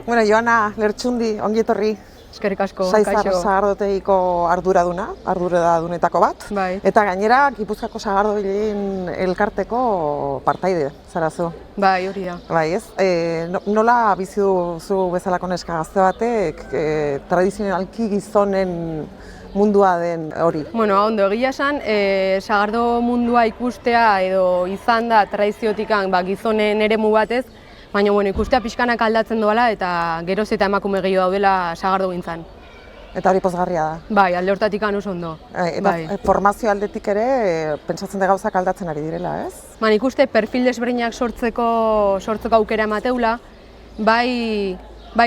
Bueno, Joana Lertxundi, ongi etorri. Eskerrik asko, Saizar kaixo. sagardotegiko arduradunetako bat. Bai. Eta gainera, Gipuzkoako sagardogileen elkarteko partaide, zarazu. Bai, hori da. Bai, ez? Nola bizi zu bezalako neska gazte batek, tradizionalki gizonen mundua den hori? Bueno, ondo, egia esan, sagardo mundua ikustea edo izan da tradiziotikan gizonen eremu batez, baina bueno, ikustea pixkanak aldatzen doala eta geroz eta emakume gehiago daudela sagardo gintzan. Eta hori pozgarria da. Bai, alde hortatik oso ondo. Eta formazio aldetik ere, pentsatzen da gauzak aldatzen ari direla, ez? Man ikuste perfil desberdinak sortzeko aukera emateula, bai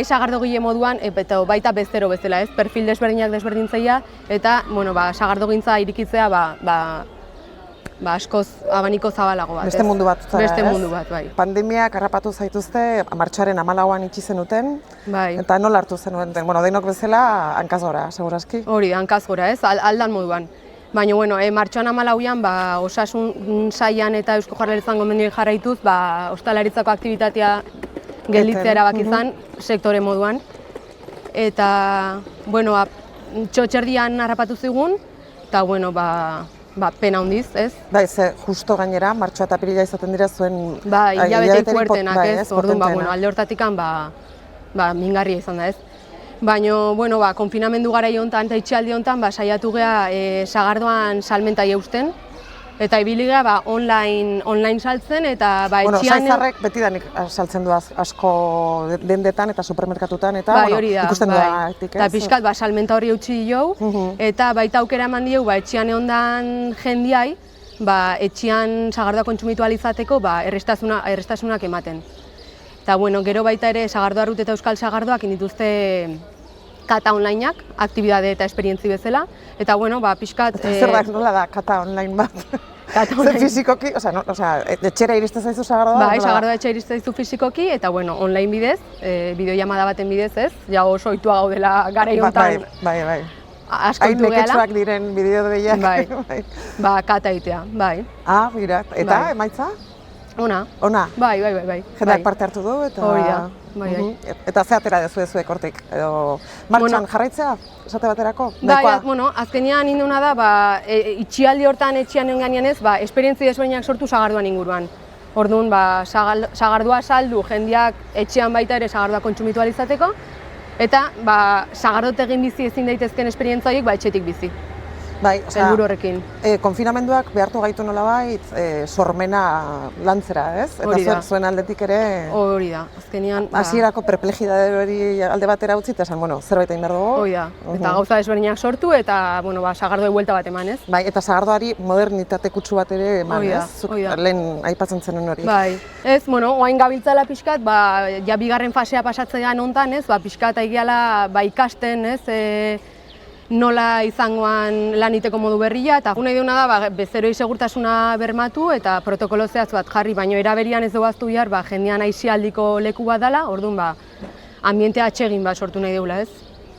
sagardogile moduan, eta baita bestero bezala, ez? Perfil desberdinak desberdintzaia, eta, bueno, sagardogintza irikitzea, askoz abaniko zabalago bat, ez? Beste mundu bat zara, ez? Beste mundu bat, bai. Pandemiak harrapatu zaituzte, martxoaren 14an itxi zenuten, bai. Eta nola hartu zenuten? Bueno, denok bezala, hankaz gora, segurazki? Hori, hankaz gora, ez? Aldan moduan. Baina, bueno, martxoan 14an, osasun sailan eta Eusko Jaurlaritzan gomendioei jarraituz, ostalaritzako aktibitatea gelditzea erabaki izan, sektore moduan. Eta, bueno, txotxerdian harrapatu zigun, eta, bueno, pena handiz, ez? Bai, ze justo gainera, martxoa eta apirila izaten dira zuen... Bai, hilabete fuertenak, ez? Orduan, potenteena. alde hortatikan, mingarria izan da, ez? Baina, bueno, konfinamendu garai honetan eta itxialdi honetan, saiatu geha sagardoan salmentai eusten, eta ibili geha online saltzen, eta Bueno, etxian... Saizarrek betidanik saltzen du asko dendetan eta supermerkatutan, eta ikusten da, ez? Eta pixkat, salmenta horri eutxi jo, eta baita aukera eman diegu, etxian egondan jendiai, etxian sagardoa kontsumitu alizateko, errestasunak ematen. Eta, bueno, gero baita ere, sagardoa rut eta euskal sagardoak dituzte kata onlineak, aktibidade eta esperientzi bezala, eta, bueno, pixkat... Zer da, nola da, kata online bat? Zer fizikoki, etxera iriste zaizu sagardoa? Bai, sagardoa etxera iriste zaizu fizikoki, eta, bueno, online bidez, bideoiamada baten bidez, ez? Ja oso ohitua gaudela garai honetan. Bai. Askoitu gehala. Neketsuak diren bideo deiak. Bai, kata egitea, bai. Ah, mira, eta emaitza? Ona. Ona? Bai. Jendeak parte hartu du, eta... Hori da, bai. Eta ze atera dezu zuek hortik? Edo martxan jarraitzea, esate baterako? Bai, bueno, azkenean induna da, itxialdi hortan etxian egon gainean ez, esperientzi desberdinak sortu sagardoan inguruan. Orduan, sagardua saldu, jendeak etxean baita ere sagardua kontsumitu alizateko, eta sagardotegin bizi ezin daitezken esperientza horiek etxetik bizi. Bai, helburu horrekin. Konfinamenduak behartu gaitu nolabait sormena lantzera, ez? Eta zuen aldetik ere... Hori da, azkenean... Hasierako perplejidade hori alde batera utzi, eta esan, bueno, zerbait egin behar dugu. Hori da, eta gauza desberdinak sortu, eta, bueno, sagardoi buelta bat eman, ez? Bai, eta sagardoari modernitate kutsu bat ere eman, ez? Hori da. Lehen aipatzen zenuen hori. Bai, ez, bueno, oain gabiltzala pixkat, ja bigarren fasea pasatzean hontan, ez? Pixkat aigeala ikasten, ez? Nola izangoan lan iteko modu berria, eta nahi duena da bezeroi segurtasuna bermatu eta protokolo zehatz bat jarri, baina eraberian ez duaztu behar jendean aisialdiko leku bat dela, orduan ambientea atsegin sortu nahi deula, ez?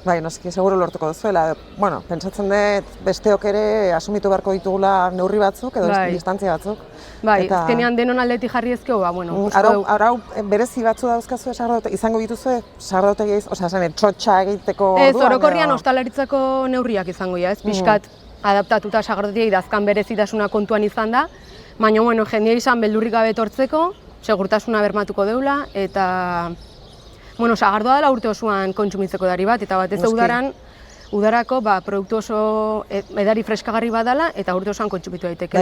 Bai, noski, seguru lortuko duzuela. Bueno, pentsatzen dut besteok ere asumitu beharko ditugula neurri batzuk edo distantzia batzuk. Bai, azkenean denon aldetik jarri ezkeo, bueno... Arau berezi batzu dauzkazue izango dituzue sagardotegia, txotxa egiteko orduan? Ez, orokorrian ostalaritzako neurriak izango ez, pixkat adaptatuta sagardotegiei dazkan berezitasuna kontuan izan da, baina, bueno, jendea izan beldurrik gabe etortzeko, segurtasuna bermatuko deula, eta... Bueno, sagardoa dela urte osoan kontsumitzeko edari bat, eta batez udarako produktu oso edari freskagarri bat dela, eta urte osoan kontsumitu daiteke.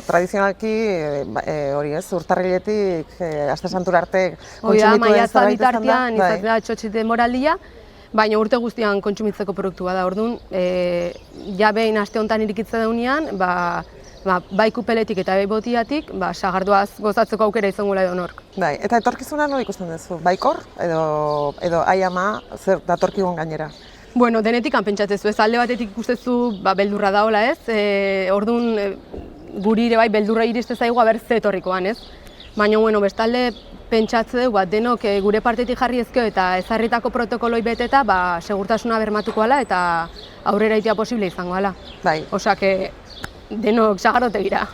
Tradizionalki, hori ez, urtarriletik, aste santura arte kontsumitu den zerbait izan da. Maiatza bitartean, izaten da txotxite moraldia, baina urte guztian kontsumitzeko produktu bat da. Orduan, ja behin aste honetan irikitzen daunean, bai kupeletik eta bai botiatik, sagardoaz gozatzeko aukera izango edo nork. Bai, eta etorkizuna nola ikusten duzu? Baikor edo ai ama zer datorkigun gainera? Bueno, denetik pentsatzezu, ez alde batetik ikustezu beldurra daola, ez? Orduan, guri ere bai beldurra iriste zaigu ze etorrikoan, ez? Baina, bueno, bestalde pentsatze dugu, denok gure partetik jarri ezkeo eta ezarritako protokoloi beteta, segurtasuna bermatuko ala eta aurrera itea posible izango ala. Bai. Osea, denok sagardotegira.